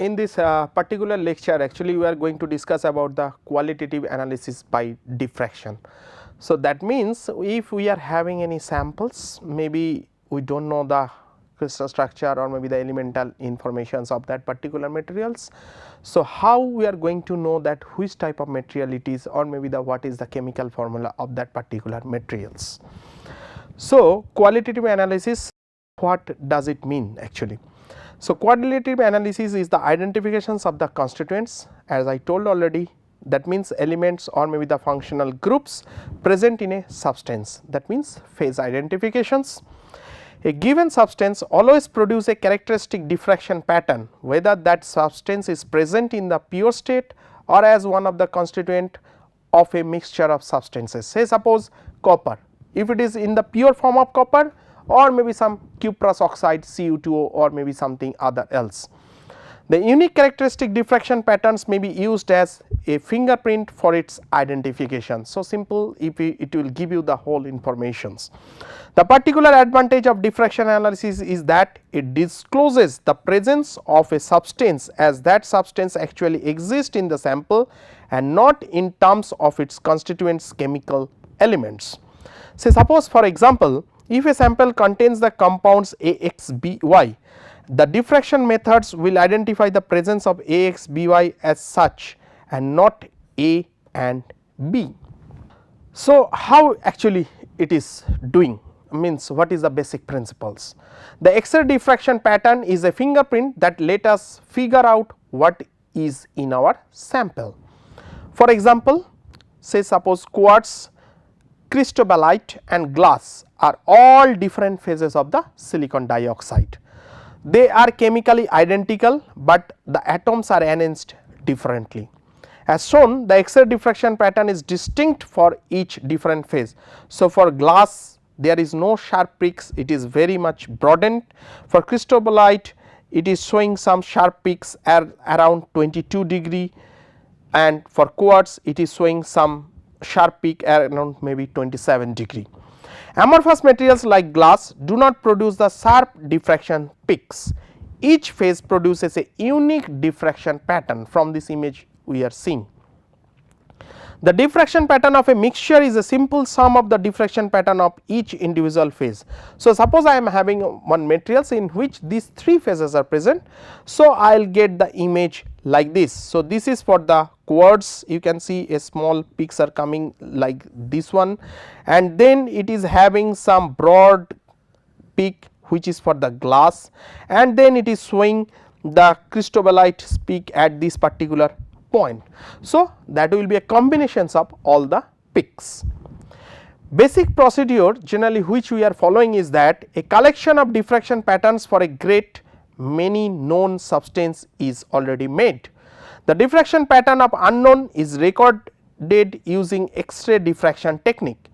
in this particular lecture actually we are going to discuss about the qualitative analysis by diffraction. So, that means if we are having any samples, maybe we do not know the crystal structure or maybe the elemental informations of that particular materials. So, how we are going to know that which type of material it is or maybe the what is the chemical formula of that particular materials. So, qualitative analysis, what does it mean actually? So, qualitative analysis is the identifications of the constituents, as I told already, that means elements or maybe the functional groups present in a substance, that means phase identifications. A given substance always produce a characteristic diffraction pattern, whether that substance is present in the pure state or as one of the constituent of a mixture of substances. Say suppose copper, if it is in the pure form of copper or maybe some cuprous oxide Cu2O or maybe something other else. The unique characteristic diffraction patterns may be used as a fingerprint for its identification. So, simple, if it will give you the whole informations. The particular advantage of diffraction analysis is that it discloses the presence of a substance as that substance actually exists in the sample and not in terms of its constituents chemical elements. Say suppose for example, if a sample contains the compounds AXBY, the diffraction methods will identify the presence of AXBY as such and not A and B. So, how actually it is doing, means what is the basic principles? The X-ray diffraction pattern is a fingerprint that let us figure out what is in our sample. For example, say suppose quartz, cristobalite and glass are all different phases of the silicon dioxide. They are chemically identical, but the atoms are arranged differently. As shown, the X-ray diffraction pattern is distinct for each different phase. So, for glass there is no sharp peaks, it is very much broadened. For cristobalite it is showing some sharp peaks at around 22 degree, and for quartz it is showing some sharp peak around maybe 27 degree. Amorphous materials like glass do not produce the sharp diffraction peaks. Each phase produces a unique diffraction pattern. From this image we are seeing. The diffraction pattern of a mixture is a simple sum of the diffraction pattern of each individual phase. So, suppose I am having one materials in which these three phases are present. So, I will get the image like this. So, this is for the quartz, you can see a small peaks are coming like this one, and then it is having some broad peak which is for the glass, and then it is showing the cristobalite peak at this particular point. So, that will be a combinations of all the peaks. Basic procedure generally which we are following is that a collection of diffraction patterns for a great many known substance is already made. The diffraction pattern of unknown is recorded using X-ray diffraction technique.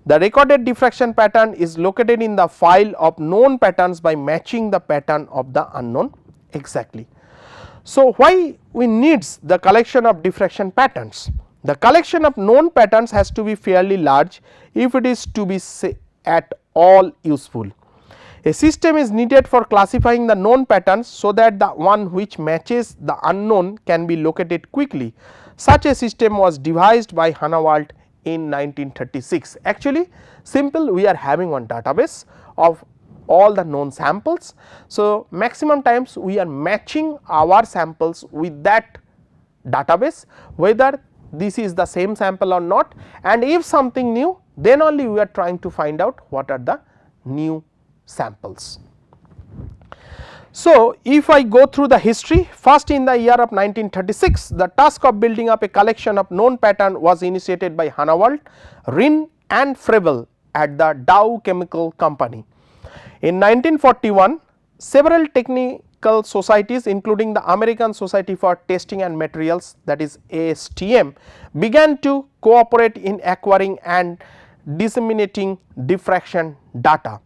The recorded diffraction pattern is located in the file of known patterns by matching the pattern of the unknown exactly. So, why we needs the collection of diffraction patterns? The collection of known patterns has to be fairly large if it is to be at all useful. A system is needed for classifying the known patterns so that the one which matches the unknown can be located quickly. Such a system was devised by Hana in 1936. Actually simple, we are having one database of all the known samples. So, maximum times we are matching our samples with that database, whether this is the same sample or not, and if something new, then only we are trying to find out what are the new samples. So, if I go through the history, first in the year of 1936, the task of building up a collection of known pattern was initiated by Hana, Rin and Frebel at the Dow Chemical Company. In 1941, several technical societies including the American Society for Testing and Materials, that is ASTM, began to cooperate in acquiring and disseminating diffraction data.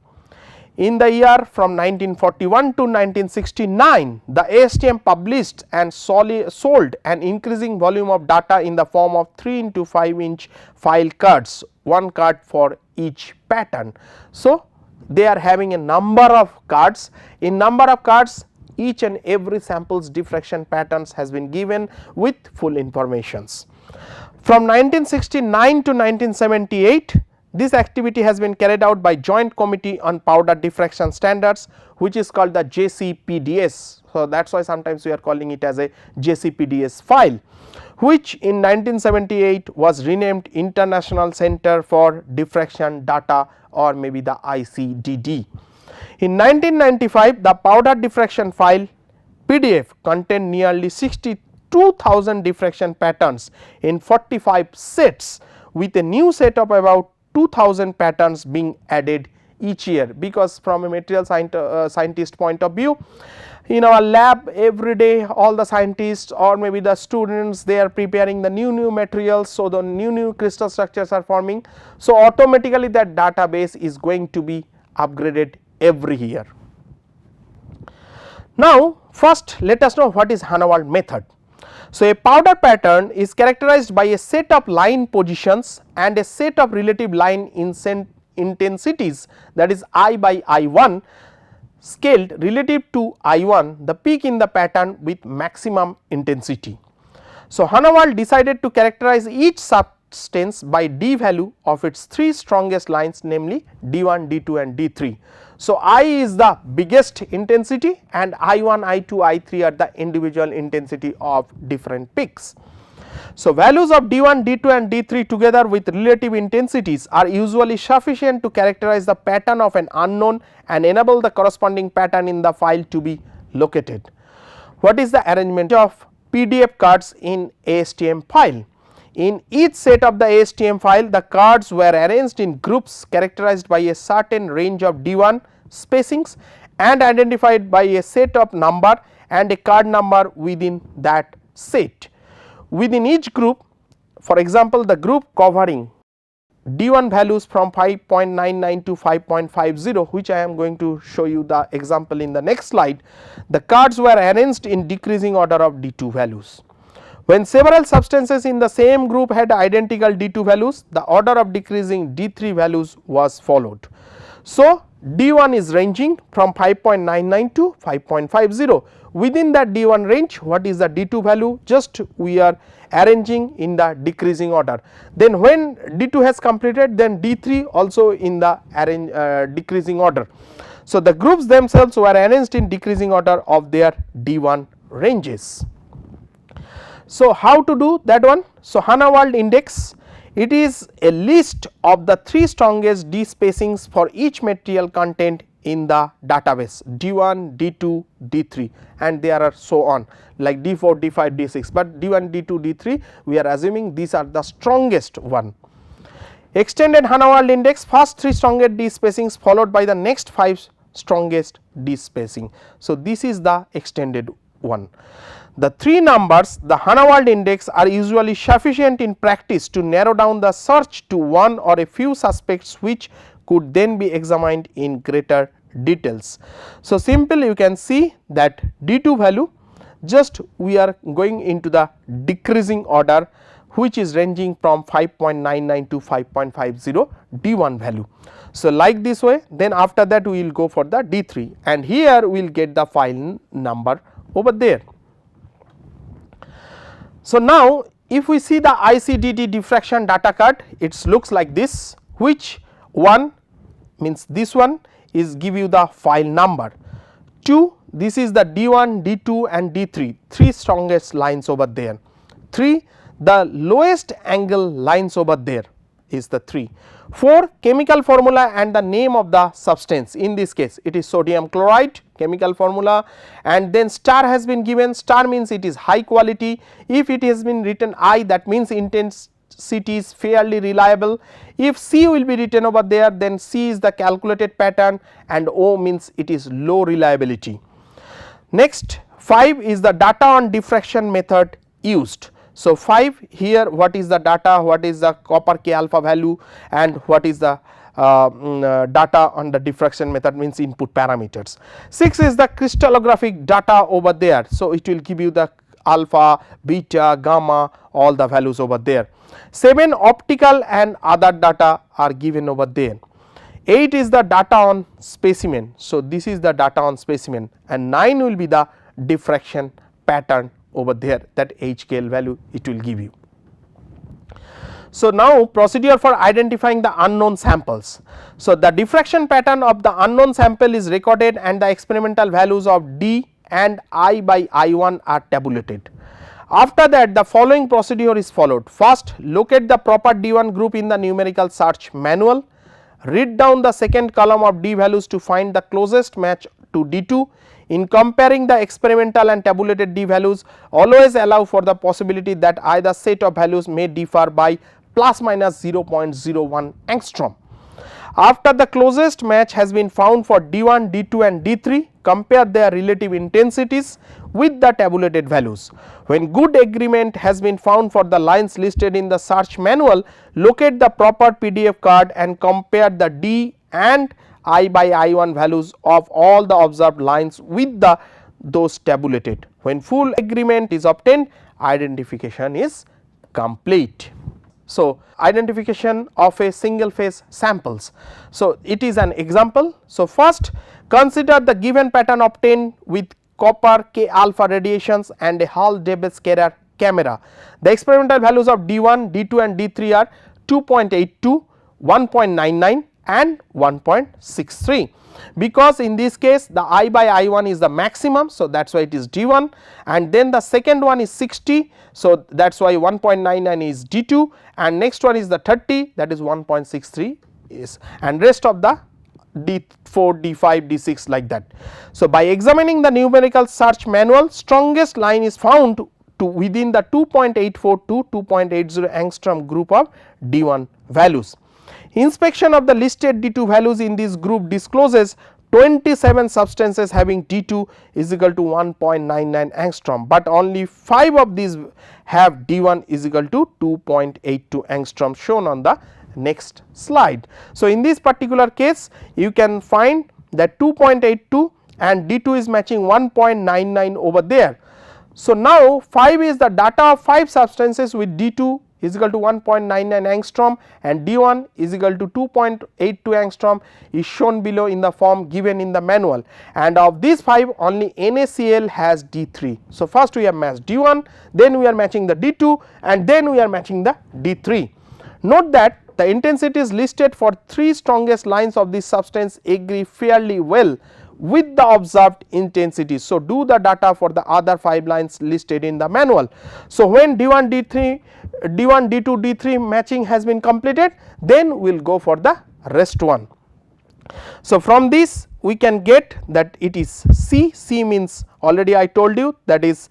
In the year from 1941 to 1969, the ASTM published and sold an increasing volume of data in the form of 3x5 inch file cards, one card for each pattern. So, they are having a number of cards. In number of cards, each and every sample's diffraction patterns has been given with full informations. From 1969 to 1978, this activity has been carried out by Joint Committee on Powder Diffraction Standards, which is called the JCPDS. So, that is why sometimes we are calling it as a JCPDS file, which in 1978 was renamed International Center for Diffraction Data, or maybe the ICDD. In 1995, the powder diffraction file PDF contained nearly 62,000 diffraction patterns in 45 sets, with a new set of about 2,000 patterns being added each year, because from a material scientist point of view, in our lab every day all the scientists or maybe the students, they are preparing the new materials. So, the new crystal structures are forming. So, automatically that database is going to be upgraded every year. Now, first let us know what is Hana method. So, a powder pattern is characterized by a set of line positions and a set of relative line intensities, that is I by I1 scaled relative to I1, the peak in the pattern with maximum intensity. So, Hana decided to characterize each substance by D value of its 3 strongest lines, namely D1, D2 and D3. So, I is the biggest intensity and I1, I2, I3 are the individual intensity of different peaks. So, values of D1, D2 and D3 together with relative intensities are usually sufficient to characterize the pattern of an unknown and enable the corresponding pattern in the file to be located. What is the arrangement of PDF cards in ASTM file? In each set of the ASTM file, the cards were arranged in groups characterized by a certain range of D1 spacings and identified by a set of number and a card number within that set. Within each group, for example, the group covering D1 values from 5.99 to 5.50, which I am going to show you the example in the next slide, the cards were arranged in decreasing order of D2 values. When several substances in the same group had identical D2 values, the order of decreasing D3 values was followed. So, D1 is ranging from 5.99 to 5.50. Within that D1 range, what is the D2 value? Just we are arranging in the decreasing order. Then when D2 has completed, then D3 also in the decreasing order. So, the groups themselves were arranged in decreasing order of their D1 ranges. So, how to do that one? So, Hana World Index, it is a list of the 3 strongest D spacings for each material content in the database D1, D2, D3, and there are so on like D4, D5, D6, but D1, D2, D3 we are assuming these are the strongest one. Extended Hana World Index, first 3 strongest D spacings followed by the next 5 strongest D spacing. So, this is the extended one. The 3 numbers, the Hana World Index, are usually sufficient in practice to narrow down the search to one or a few suspects, which could then be examined in greater details. So, simple you can see that D2 value, just we are going into the decreasing order, which is ranging from 5.99 to 5.50 D1 value. So, like this way, then after that we will go for the D3, and here we will get the file number over there. So, now if we see the ICDD diffraction data card, it looks like this, which one means this one is give you the file number, 2 this is the D1, D2 and D3, 3 strongest lines over there, 3 the lowest angle lines over there is the 3, 4 chemical formula and the name of the substance, in this case it is sodium chloride chemical formula, and then star has been given, star means it is high quality, if it has been written I, that means intensity is fairly reliable, if C will be written over there, then C is the calculated pattern and O means it is low reliability. Next 5 is the data on diffraction method used. So, 5 here what is the data, what is the copper K alpha value and what is the data on the diffraction method, means input parameters. 6 is the crystallographic data over there. So, it will give you the alpha, beta, gamma, all the values over there. 7 optical and other data are given over there. 8 is the data on specimen. So, this is the data on specimen and 9 will be the diffraction pattern over there, that HKL value it will give you. So, now procedure for identifying the unknown samples. So, the diffraction pattern of the unknown sample is recorded and the experimental values of D and I by I1 are tabulated. After that, the following procedure is followed. First, locate the proper D1 group in the numerical search manual, read down the second column of D values to find the closest match to D2. In comparing the experimental and tabulated D values, always allow for the possibility that either set of values may differ by plus minus 0.01 angstrom. After the closest match has been found for D1, D2 and D3, compare their relative intensities with the tabulated values. When good agreement has been found for the lines listed in the search manual, locate the proper PDF card and compare the D and I by I1 values of all the observed lines with those tabulated. When full agreement is obtained, identification is complete. So, identification of a single phase samples. So, it is an example. So, first consider the given pattern obtained with copper K alpha radiations and a Hall Davis carrier camera. The experimental values of D1, D2 and D3 are 2.82, 1.99 and 1.63. Because in this case the I by I1 is the maximum, so that is why it is D1, and then the second one is 60, so that is why 1.99 is D2, and next one is the 30, that is 1.63 is, and rest of the D4, D5, D6 like that. So, by examining the numerical search manual, strongest line is found to within the 2.84 to 2.80 angstrom group of D1 values. Inspection of the listed D2 values in this group discloses 27 substances having D2 is equal to 1.99 angstrom, but only 5 of these have D1 is equal to 2.82 angstrom, shown on the next slide. So, in this particular case you can find that 2.82 and D2 is matching 1.99 over there. So, now 5 is the data of 5 substances with D2 is equal to 1.99 angstrom and D1 is equal to 2.82 angstrom is shown below in the form given in the manual, and of these 5 only NaCl has D3. So, first we have matched D1, then we are matching the D2 and then we are matching the D3. Note that the intensities listed for 3 strongest lines of this substance agree fairly well with the observed intensities. So, do the data for the other 5 lines listed in the manual. So, when D1, D2, D3 matching has been completed, then we will go for the rest one. So, from this we can get that it is C. C means already I told you, that is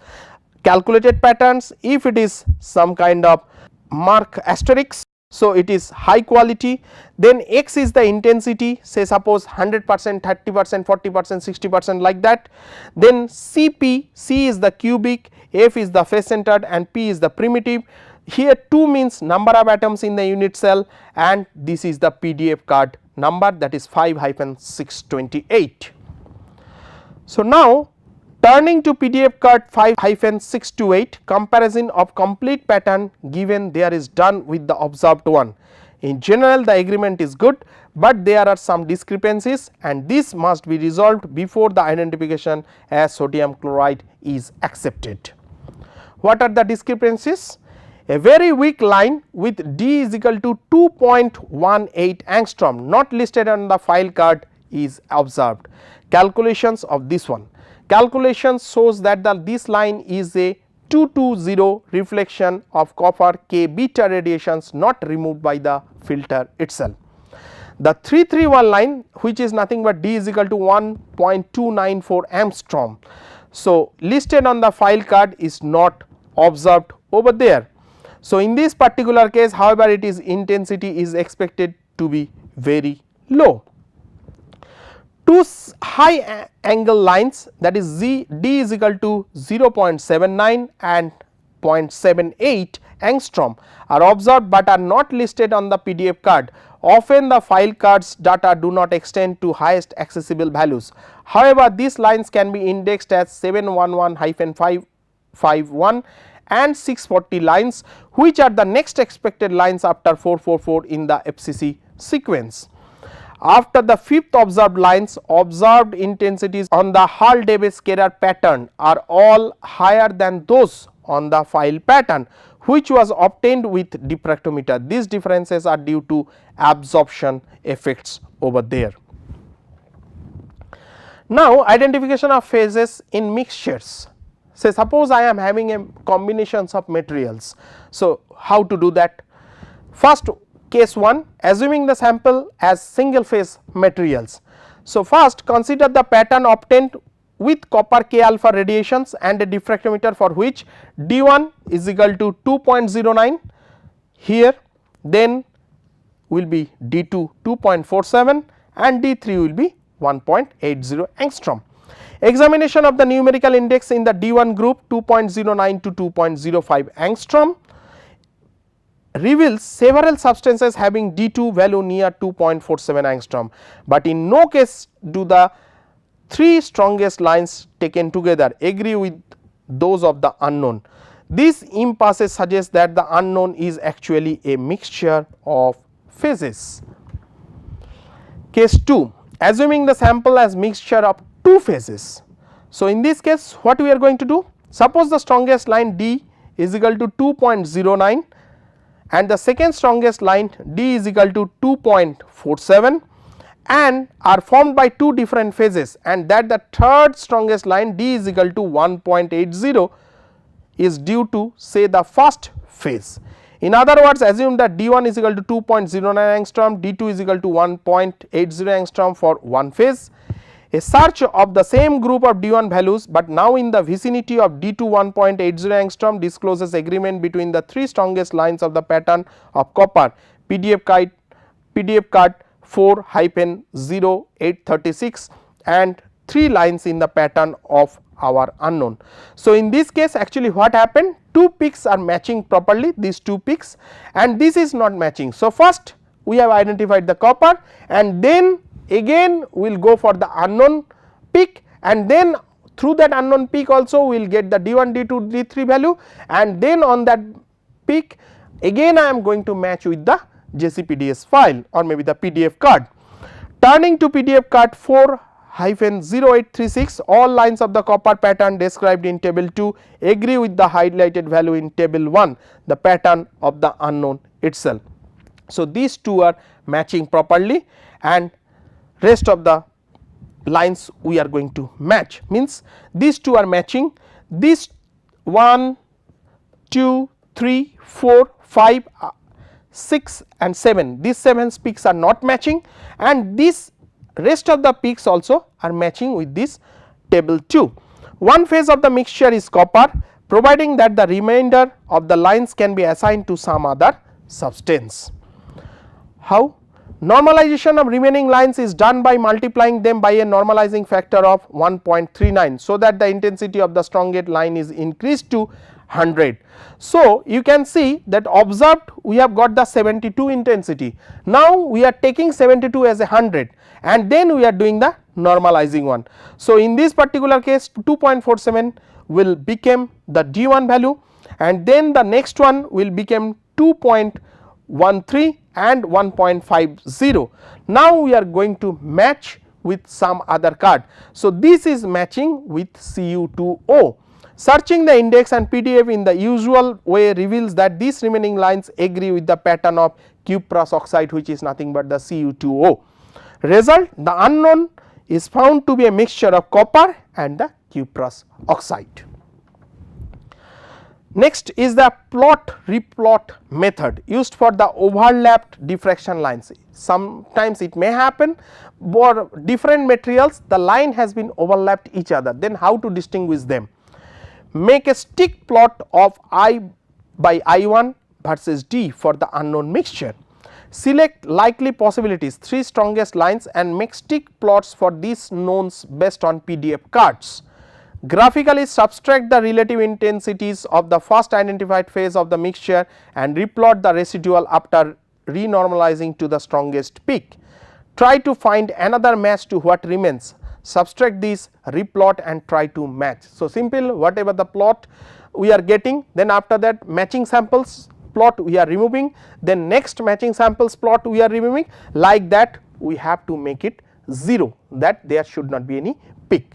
calculated patterns. If it is some kind of mark asterisk, so it is high quality. Then X is the intensity, say suppose 100%, 30%, 40%, 60% like that. Then CP, C is the cubic, F is the face centered and P is the primitive. Here 2 means number of atoms in the unit cell, and this is the PDF card number, that is 5-628. So, now turning to PDF card 5-628, comparison of complete pattern given there is done with the observed one. In general the agreement is good, but there are some discrepancies and this must be resolved before the identification as sodium chloride is accepted. What are the discrepancies? A very weak line with D is equal to 2.18 angstrom not listed on the file card is observed. Calculations of this one. Calculation shows that this line is a 220 reflection of copper K beta radiations not removed by the filter itself. The 331 line, which is nothing but D is equal to 1.294 angstrom. So, listed on the file card is not observed over there. So, in this particular case, however, it is intensity is expected to be very low. Two high angle lines, that is D is equal to 0.79 and 0.78 angstrom are observed, but are not listed on the PDF card. Often the file cards data do not extend to highest accessible values. However, these lines can be indexed as 711-551 and 640 lines, which are the next expected lines after 444 in the FCC sequence. After the fifth observed lines, observed intensities on the Hall-Davis scalar pattern are all higher than those on the file pattern, which was obtained with diffractometer. These differences are due to absorption effects over there. Now, identification of phases in mixtures. Say suppose I am having a combinations of materials. So, how to do that? First, case 1, assuming the sample as single phase materials. So, first consider the pattern obtained with copper K alpha radiations and a diffractometer for which D1 is equal to 2.09 here, then will be D2 2.47 and D3 will be 1.80 angstrom. Examination of the numerical index in the D1 group 2.09 to 2.05 angstrom reveals several substances having D2 value near 2.47 angstrom, but in no case do the 3 strongest lines taken together agree with those of the unknown. This impasse suggests that the unknown is actually a mixture of phases. Case 2, assuming the sample as mixture of 2 phases. So, in this case what we are going to do? Suppose the strongest line D is equal to 2.09 and the second strongest line D is equal to 2.47 and are formed by 2 different phases, and that the third strongest line D is equal to 1.80 is due to say the first phase. In other words, assume that D1 is equal to 2.09 angstrom, D2 is equal to 1.80 angstrom for one phase. A search of the same group of D1 values, but now in the vicinity of D2 1.80 angstrom discloses agreement between the 3 strongest lines of the pattern of copper PDF card 4-0836 and 3 lines in the pattern of our unknown. So, in this case actually what happened, 2 peaks are matching properly, these 2 peaks, and this is not matching. So, first we have identified the copper and then again we will go for the unknown peak, and then through that unknown peak also we will get the D1, D2, D3 value, and then on that peak again I am going to match with the JCPDS file or maybe the PDF card. Turning to PDF card 4-0836, all lines of the copper pattern described in table 2 agree with the highlighted value in table 1, the pattern of the unknown itself. So, these 2 are matching properly and rest of the lines we are going to match, means these 2 are matching, these 1, 2, 3, 4, 5, 6 and 7, these 7 peaks are not matching, and this rest of the peaks also are matching with this table 2. One phase of the mixture is copper, providing that the remainder of the lines can be assigned to some other substance. How? Normalization of remaining lines is done by multiplying them by a normalizing factor of 1.39, so that the intensity of the strongest line is increased to 100. So, you can see that observed we have got the 72 intensity. Now, we are taking 72 as a 100 and then we are doing the normalizing one. So, in this particular case 2.47 will become the D1 value, and then the next one will become 2.13 and 1.50. Now, we are going to match with some other card. So, this is matching with Cu2O. Searching the index and PDF in the usual way reveals that these remaining lines agree with the pattern of cuprous oxide, which is nothing but the Cu2O. Result, the unknown is found to be a mixture of copper and the cuprous oxide. Next is the plot-replot method used for the overlapped diffraction lines. Sometimes it may happen for different materials the line has been overlapped each other, then how to distinguish them? Make a stick plot of I by I1 versus D for the unknown mixture. Select likely possibilities, 3 strongest lines, and make stick plots for these knowns based on PDF cards. Graphically subtract the relative intensities of the first identified phase of the mixture and replot the residual after renormalizing to the strongest peak. Try to find another match to what remains. Subtract these, replot and try to match. So, simple, whatever the plot we are getting, then after that matching samples plot we are removing, then next matching samples plot we are removing, like that we have to make it 0, that there should not be any peak.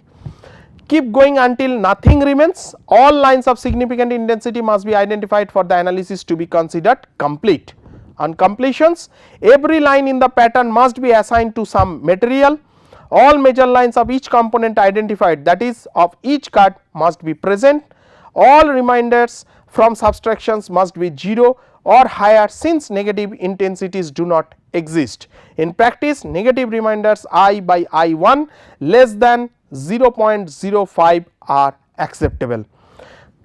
Keep going until nothing remains. All lines of significant intensity must be identified for the analysis to be considered complete. On completions, every line in the pattern must be assigned to some material. All major lines of each component identified, that is of each card, must be present. All reminders from subtractions must be 0 or higher, since negative intensities do not exist. In practice, negative reminders I by I1 less than 0.05 are acceptable.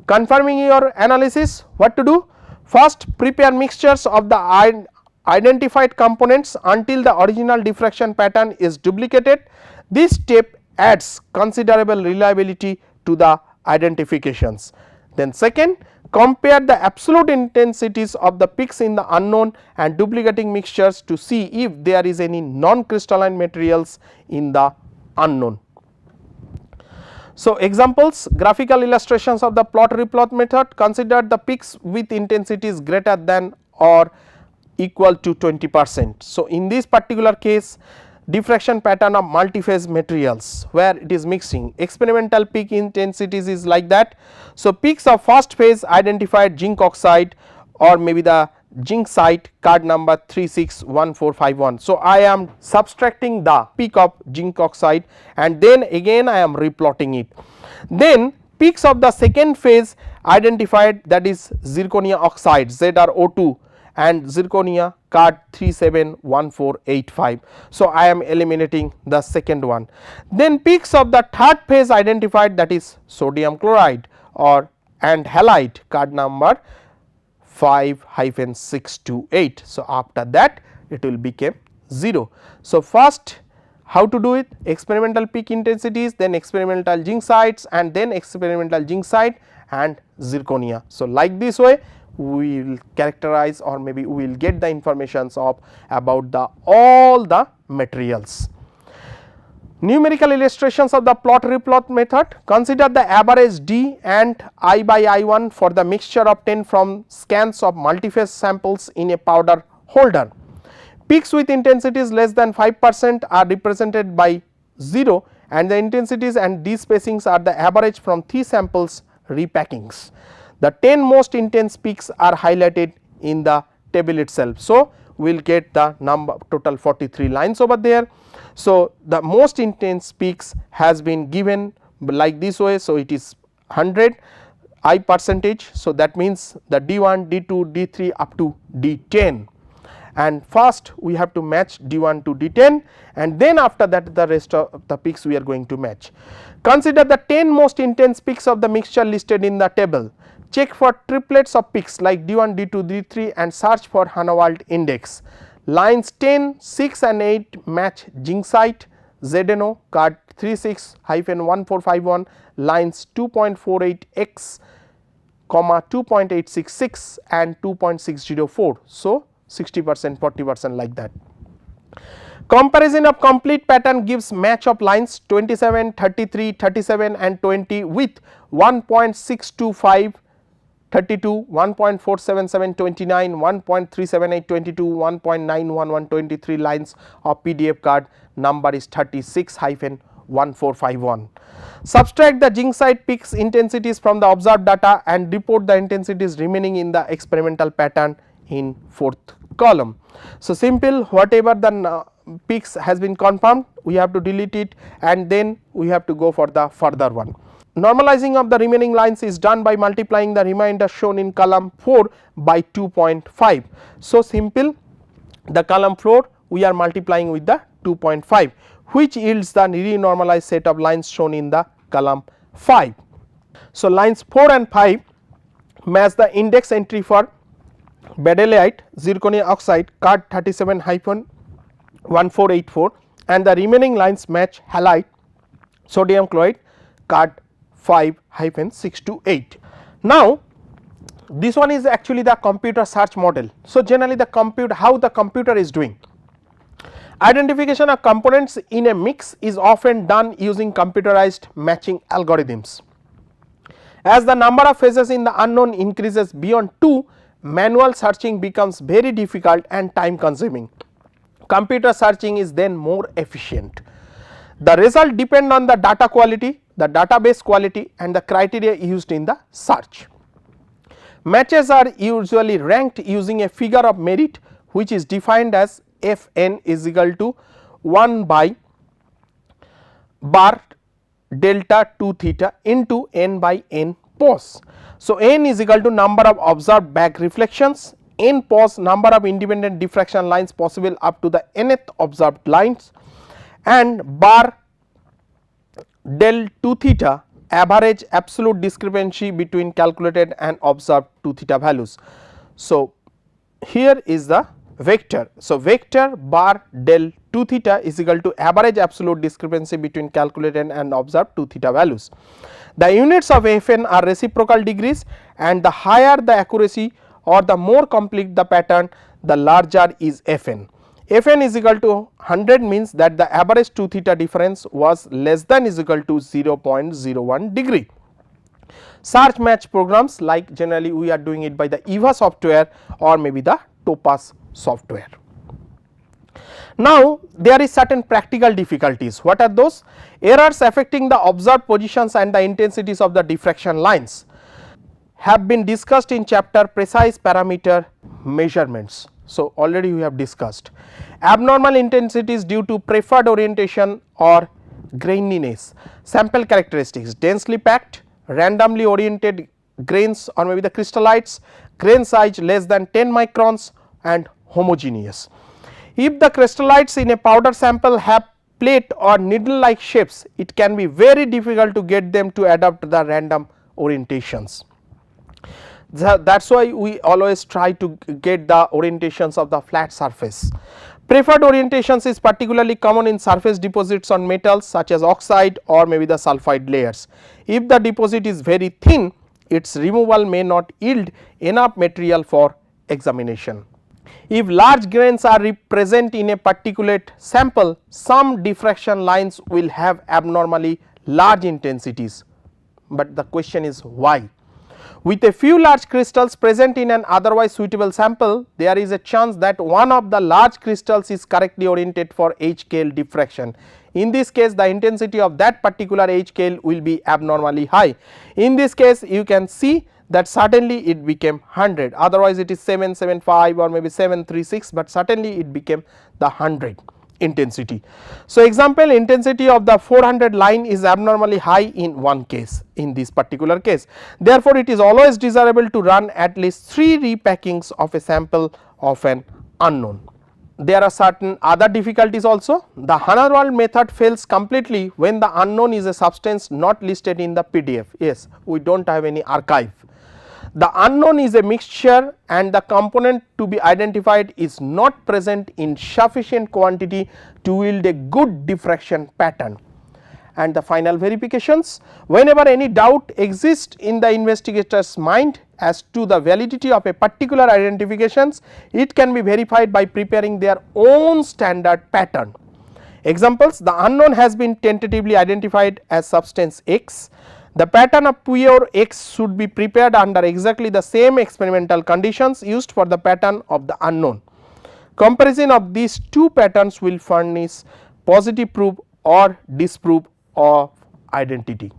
Confirming your analysis, what to do? First, prepare mixtures of the identified components until the original diffraction pattern is duplicated. This step adds considerable reliability to the identifications. Then second, compare the absolute intensities of the peaks in the unknown and duplicating mixtures to see if there is any non-crystalline materials in the unknown. So, examples: graphical illustrations of the plot-replot method, consider the peaks with intensities greater than or equal to 20%. So, in this particular case, diffraction pattern of multi-phase materials where it is mixing, experimental peak intensities is like that. So, peaks of first phase identified zinc oxide or maybe the zinc site, card number 361451. So, I am subtracting the peak of zinc oxide and then again I am replotting it. Then peaks of the second phase identified, that is zirconia oxide ZrO2 and zirconia, card 371485. So, I am eliminating the second one. Then peaks of the third phase identified, that is sodium chloride or and halide, card number 5-628. So, after that it will become 0. So, first how to do it? Experimental peak intensities, then experimental zinc sites and then experimental zinc site and zirconia. So, like this way we will characterize or maybe we will get the informations of about the all the materials. Numerical illustrations of the plot-replot method, consider the average D and I by I1 for the mixture obtained from scans of multiphase samples in a powder holder. Peaks with intensities less than 5% are represented by 0 and the intensities and D spacings are the average from 3 samples repackings. The 10 most intense peaks are highlighted in the table itself. So, we will get the number total 43 lines over there. So, the most intense peaks has been given like this way. So, it is 100 I percentage. So, that means the D1, D2, D3 up to D10, and first we have to match D1 to D10 and then after that the rest of the peaks we are going to match. Consider the 10 most intense peaks of the mixture listed in the table. Check for triplets of peaks like D1, D2, D3 and search for Hana World index. Lines 10, 6 and 8 match zinc site, ZNO, card 36-1451, lines 2.48x, 2.866 and 2.604. So, 60%, 40% like that. Comparison of complete pattern gives match of lines 27, 33, 37 and 20 with 1.625 32, 1.477 29, 1.378 22, 1.911 23 lines of PDF card number is 36-1451. Subtract the zinc site peaks intensities from the observed data and report the intensities remaining in the experimental pattern in 4th column. So, simple, whatever the peaks has been confirmed we have to delete it and then we have to go for the further one. Normalizing of the remaining lines is done by multiplying the remainder shown in column 4 by 2.5. So, simple, the column 4 we are multiplying with the 2.5 which yields the renormalized set of lines shown in the column 5. So, lines 4 and 5 match the index entry for badellite zirconia oxide card 37-1484 and the remaining lines match halide sodium chloride card 5-628. Now, this one is actually the computer search model. So, generally the how the computer is doing. Identification of components in a mix is often done using computerized matching algorithms. As the number of phases in the unknown increases beyond 2, manual searching becomes very difficult and time consuming. computer searching is then more efficient. The result depend on the data quality, the database quality and the criteria used in the search. Matches are usually ranked using a figure of merit which is defined as Fn is equal to 1 by bar delta 2 theta into n by n pos. So, n is equal to number of observed back reflections, n pos number of independent diffraction lines possible up to the nth observed lines, and bar del 2 theta average absolute discrepancy between calculated and observed 2 theta values. So, here is the vector. So, vector bar del 2 theta is equal to average absolute discrepancy between calculated and observed 2 theta values. The units of Fn are reciprocal degrees, and the higher the accuracy or the more complete the pattern, the larger is Fn. Fn is equal to 100 means that the average 2 theta difference was less than is equal to 0.01 degree. Search match programs, like generally we are doing it by the EVA software or maybe the Topaz software. Now, there is certain practical difficulties. What are those? Errors affecting the observed positions and the intensities of the diffraction lines have been discussed in chapter precise parameter measurements. So, already we have discussed abnormal intensities due to preferred orientation or graininess, sample characteristics, densely packed, randomly oriented grains or maybe the crystallites, grain size less than 10 microns and homogeneous. If the crystallites in a powder sample have plate or needle like shapes, it can be very difficult to get them to adopt the random orientations. That is why we always try to get the orientations of the flat surface. Preferred orientations is particularly common in surface deposits on metals such as oxide or maybe the sulphide layers. If the deposit is very thin, its removal may not yield enough material for examination. If large grains are present in a particulate sample, some diffraction lines will have abnormally large intensities, but the question is why? With a few large crystals present in an otherwise suitable sample, there is a chance that one of the large crystals is correctly oriented for HKL diffraction. In this case, the intensity of that particular HKL will be abnormally high. In this case, you can see that certainly it became 100, otherwise it is 775 or maybe 736, but certainly it became the 100 intensity. So, example, intensity of the 400 line is abnormally high in one case, in this particular case. Therefore, it is always desirable to run at least 3 repackings of a sample of an unknown. There are certain other difficulties also. The Hana method fails completely when the unknown is a substance not listed in the PDF. Yes, we do not have any archive. The unknown is a mixture and the component to be identified is not present in sufficient quantity to yield a good diffraction pattern. And the final verifications, whenever any doubt exists in the investigator's mind as to the validity of a particular identifications, it can be verified by preparing their own standard pattern. Examples, the unknown has been tentatively identified as substance X. The pattern of pure X should be prepared under exactly the same experimental conditions used for the pattern of the unknown. Comparison of these two patterns will furnish positive proof or disproof of identity.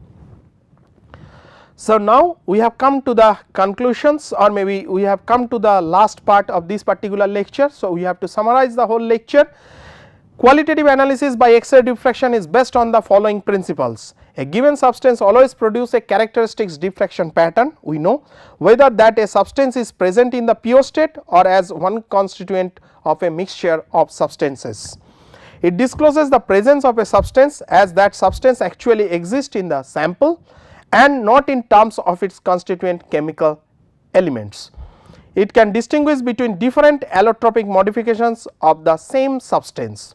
So, now we have come to the conclusions or maybe we have come to the last part of this particular lecture. So, we have to summarize the whole lecture. Qualitative analysis by X-ray diffraction is based on the following principles. A given substance always produce a characteristic diffraction pattern. We know whether that a substance is present in the pure state or as one constituent of a mixture of substances. It discloses the presence of a substance as that substance actually exists in the sample and not in terms of its constituent chemical elements. It can distinguish between different allotropic modifications of the same substance.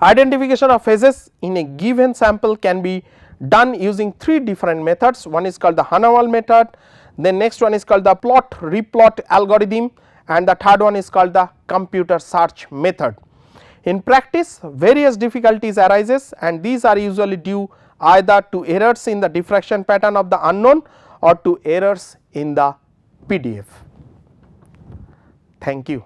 Identification of phases in a given sample can be done using 3 different methods. One is called the Hana method, then next one is called the plot-replot algorithm, and the third one is called the computer search method. In practice, various difficulties arises and these are usually due either to errors in the diffraction pattern of the unknown or to errors in the PDF. Thank you.